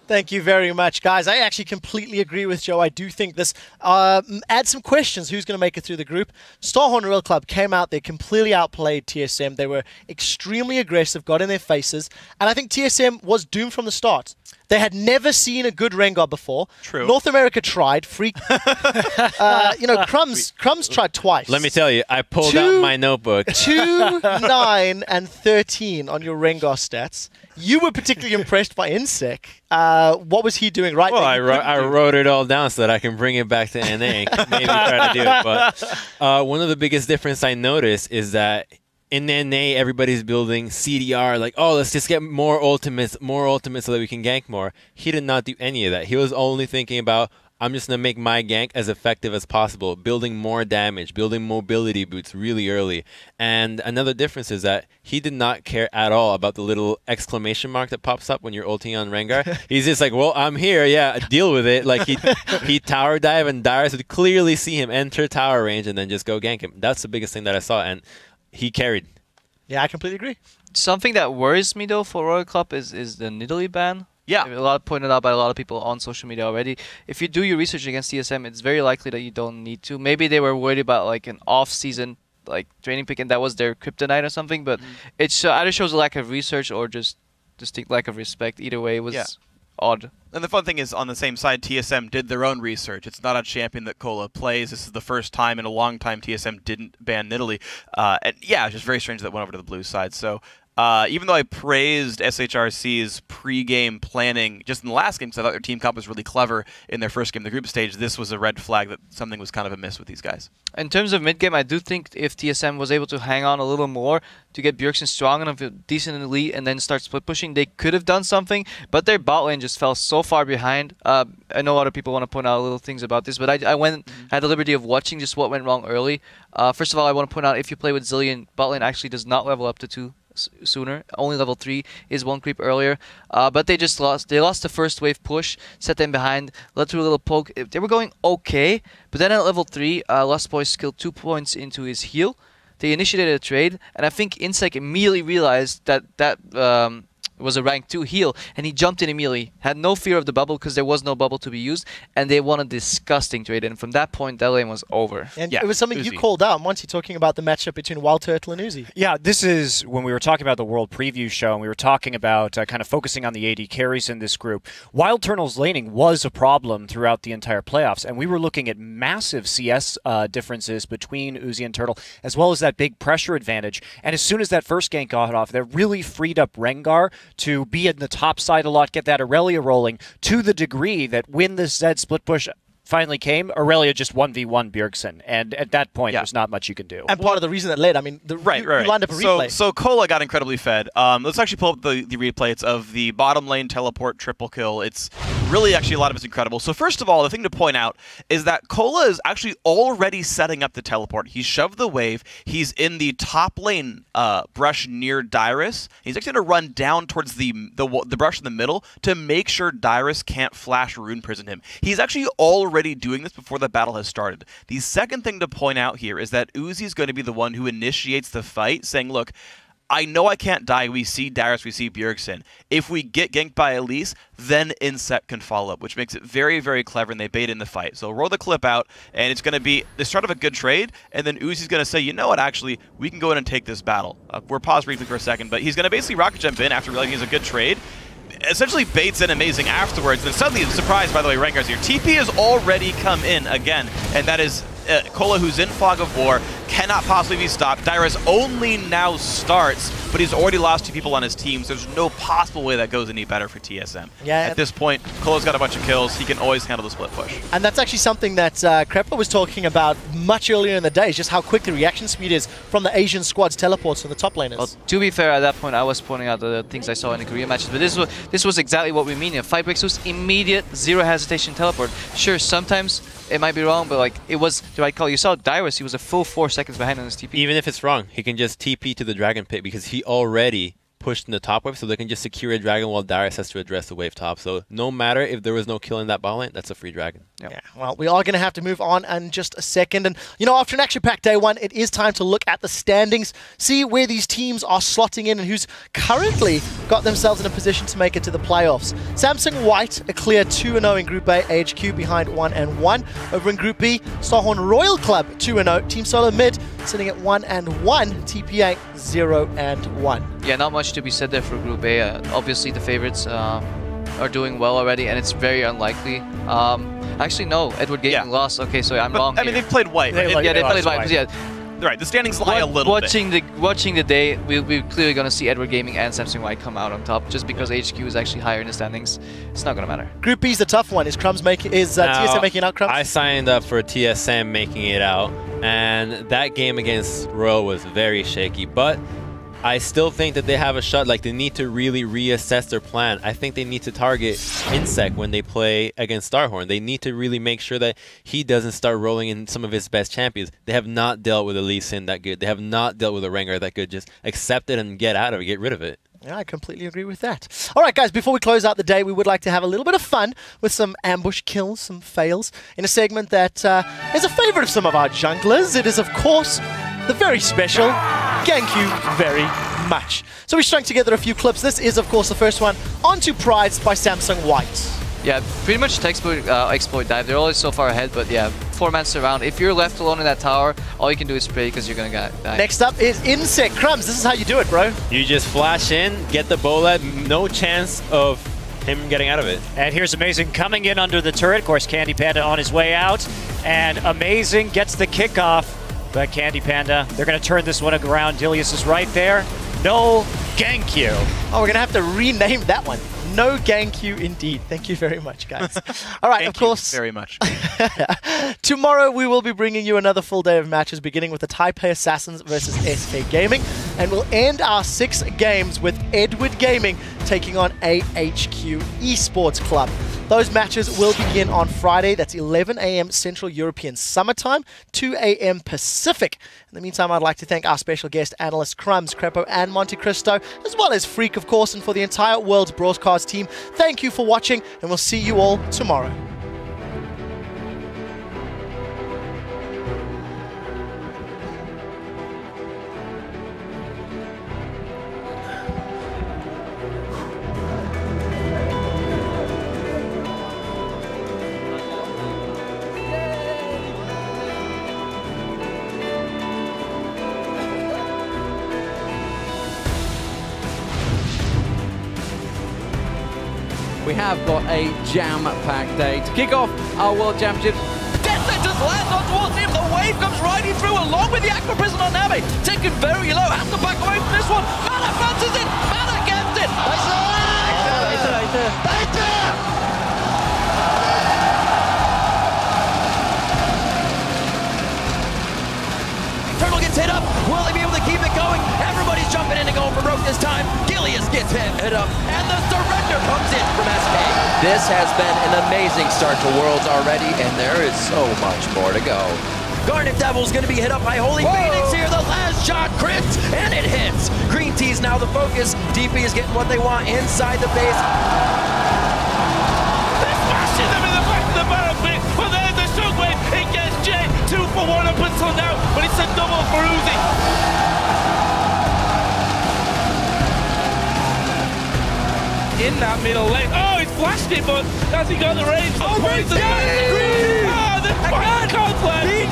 Thank you very much, guys. I actually completely agree with Joe. I do think this adds some questions. Who's going to make it through the group? Starhorn Royal Club came out. They completely outplayed TSM. They were extremely aggressive, got in their faces. And I think TSM was doomed from the start. They had never seen a good Rengar before. True. North America tried. Crumbs tried twice. Let me tell you, I pulled out my notebook. 2, 9, and 13 on your Rengar stats. You were particularly impressed by Insec. What was he doing right? Well, I wrote it all down so that I can bring it back to NA and maybe try to do it. But one of the biggest difference I noticed is that in NA, everybody's building CDR, like, oh, let's just get more ultimates so that we can gank more. He did not do any of that. He was only thinking about, I'm just going to make my gank as effective as possible, building more damage, building mobility boots really early. And another difference is that he did not care at all about the little exclamation mark that pops up when you're ulting on Rengar. He's just like, well, I'm here, yeah, deal with it. Like, he tower dive, and Darius would clearly see him enter tower range and then just go gank him. That's the biggest thing that I saw, and he carried. Yeah, I completely agree. Something that worries me, though, for Royal Club is the Nidalee ban. Yeah. Pointed out by a lot of people on social media already. If you do your research against TSM, it's very likely that you don't need to. Maybe they were worried about like an off-season like training pick, and that was their kryptonite or something. But it either shows a lack of research or just distinct lack of respect. Either way, it was odd. And the fun thing is, on the same side, TSM did their own research. It's not a champion that Cola plays. This is the first time in a long time TSM didn't ban Nidalee. And yeah, it's just very strange that went over to the blue side. So even though I praised SHRC's pre-game planning just in the last game, because I thought their team comp was really clever in their first game, the group stage, this was a red flag that something was kind of amiss with these guys. In terms of mid-game, I do think if TSM was able to hang on a little more to get Bjergsen strong enough, decent in the lead, and then start split pushing, they could have done something, but their bot lane just fell so far behind. I know other people want to point out little things about this, but I had the liberty of watching just what went wrong early. First of all, I want to point out, if you play with Zilean, bot lane actually does not level up to 2 sooner. Only level 3 is 1 creep earlier. But they just lost. They lost the first wave push, set them behind, led to a little poke. They were going okay, but then at level 3, Lost Boys skilled 2 points into his heal. They initiated a trade, and I think Insec immediately realized that was a rank 2 heal, and he jumped in immediately. Had no fear of the bubble because there was no bubble to be used, and they won a disgusting trade, and from that point, that lane was over. And it was something you called out, once you're talking about the matchup between Wild Turtle and Uzi. Yeah, this is when we were talking about the World Preview show, and we were talking about kind of focusing on the AD carries in this group. Wild Turtle's laning was a problem throughout the entire playoffs, and we were looking at massive CS differences between Uzi and Turtle, as well as that big pressure advantage. And as soon as that first gank got off, that really freed up Rengar to be in the top side a lot, get that Aurelia rolling, to the degree that when the Zed split push finally came, Aurelia just 1v1 Bjergsen, and at that point, there's not much you can do. And part of the reason it led, I mean, you lined up a replay. So Cola got incredibly fed. Let's actually pull up the replay. It's of the bottom lane teleport triple kill. It's really actually a lot of it's incredible. So first of all, the thing to point out is that Cola is actually already setting up the teleport. He shoved the wave. He's in the top lane brush near Dyrus. He's actually going to run down towards the brush in the middle to make sure Dyrus can't flash Rune Prison him. He's actually already doing this before the battle has started. The second thing to point out here is that Uzi is going to be the one who initiates the fight, saying, look, I know I can't die. We see Darius, we see Bjergsen. If we get ganked by Elise, then Insect can follow up, which makes it very, very clever, and they bait in the fight. So roll the clip out, and it's going to be the start of a good trade, and then Uzi's going to say, you know what, actually, we can go in and take this battle. We're paused briefly for a second, but he's going to basically rocket jump in after realizing he's a good trade, essentially baits in amazing afterwards, and then suddenly, surprise, by the way, Rengar's here. TP has already come in again, and that is Cola, who's in Fog of War, cannot possibly be stopped. Dyrus only now starts, but he's already lost 2 people on his team, so there's no possible way that goes any better for TSM. Yeah, at this point, Cola's got a bunch of kills. He can always handle the split push. And that's actually something that Krepa was talking about much earlier in the day, just how quick the reaction speed is from the Asian squad's teleports from the top laners. Well, to be fair, at that point, I was pointing out the things I saw in the Korea matches, but this was exactly what we mean here. Fight breaks was immediate, zero hesitation teleport. Sure, sometimes it might be wrong, but like it was the right call. You saw Dyrus, he was a full 4 seconds behind on his TP. Even if it's wrong, he can just TP to the Dragon Pit because he already pushed in the top wave, so they can just secure a dragon while Darius has to address the wave top. So no matter if there was no kill in that bot lane, that's a free dragon. Yep. Yeah, well, we are going to have to move on in just a second. And, you know, after an action-packed day one, it is time to look at the standings, see where these teams are slotting in and who's currently got themselves in a position to make it to the playoffs. Samsung White, a clear 2-0 in Group A, HQ behind 1-1. Over in Group B, Starhorn Royal Club 2-0, Team SoloMid sitting at 1-1, TPA 0-1. Yeah, not much to be said there for Group A. Obviously, the favorites are doing well already, and it's very unlikely. Actually, no, Edward Gaming lost. Okay, so I'm wrong. I mean, they've played white. Right? They played white. Yeah, right. The standings lie a little bit. Watching the day, we're clearly going to see Edward Gaming and Samsung White come out on top, just because HQ is actually higher in the standings. It's not going to matter. Group B is the tough one. Is TSM making it out, Crumbs? I signed up for TSM making it out, and that game against Royal was very shaky, but I still think that they have a shot. Like, they need to really reassess their plan. I think they need to target Insect when they play against Starhorn. They need to really make sure that he doesn't start rolling in some of his best champions. They have not dealt with a Lee Sin that good. They have not dealt with a Rengar that good. Just accept it and get out of it. Get rid of it. Yeah, I completely agree with that. All right, guys, before we close out the day, we would like to have a little bit of fun with some ambush kills, some fails, in a segment that is a favorite of some of our junglers. It is, of course, the very special Thank you very much. So we strung together a few clips. This is, of course, the first one. Onto Prides by Samsung White. Yeah, pretty much textbook exploit dive. They're always so far ahead, but yeah, 4-man surround. If you're left alone in that tower, all you can do is spray because you're going to die. Next up is Insect. Crumbs, this is how you do it, bro. You just flash in, get the bullet, no chance of him getting out of it. And here's Amazing coming in under the turret. Of course, Candy Panda on his way out. And Amazing gets the kickoff. But Candy Panda, they're going to turn this one around. Dilius is right there. No gank you. Oh, we're going to have to rename that one. No gank you indeed. Thank you very much, guys. All right, Thank of course. you very much. Tomorrow we will be bringing you another full day of matches, beginning with the Taipei Assassins versus SK Gaming, and we'll end our 6 games with Edward Gaming taking on AHQ Esports Club. Those matches will begin on Friday. That's 11 a.m. Central European Summertime, 2 a.m. Pacific. In the meantime, I'd like to thank our special guest, Analist Crumbs, Crepo, and Monte Cristo, as well as Freak, of course, and for the entire World's Broadcast team. Thank you for watching, and we'll see you all tomorrow. We have got a jam-packed day. To kick off our World Championships, Death Sentence lands on towards him. The wave comes riding through along with the Aqua Prison on Navi. Taken very low. Has to back away from this one. Mana fancies it. Mana gets it. Turtle gets hit up. Will he be able to keep it going? Everybody's jumping in and going for broke this time. Gilius gets hit up. And the surrender comes in from SK. This has been an amazing start to Worlds already, and there is so much more to go. Garnet Devil's going to be hit up by Holy Phoenix here. The last shot crits, and it hits. Green Tea's now the focus. DP is getting what they want inside the base. They're smashing them in the back of the barrel pit. Well, there's the shockwave. It gets Jay. 2 for 1 up until now, but it's a double for Uzi. In that middle lane. Oh, he's flashed it, but has he got the range? Oh, the fire conflict. Green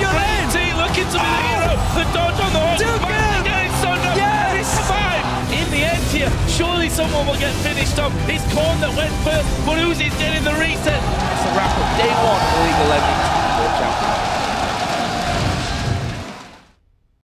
Tea looking to be the hero. The dodge on the horse. Again, so no. Yes. He survived. In the end here, surely someone will get finished up. It's Korn that went first, but Uzi's getting the reset. It's a wrap up day 1 of the League of Legends.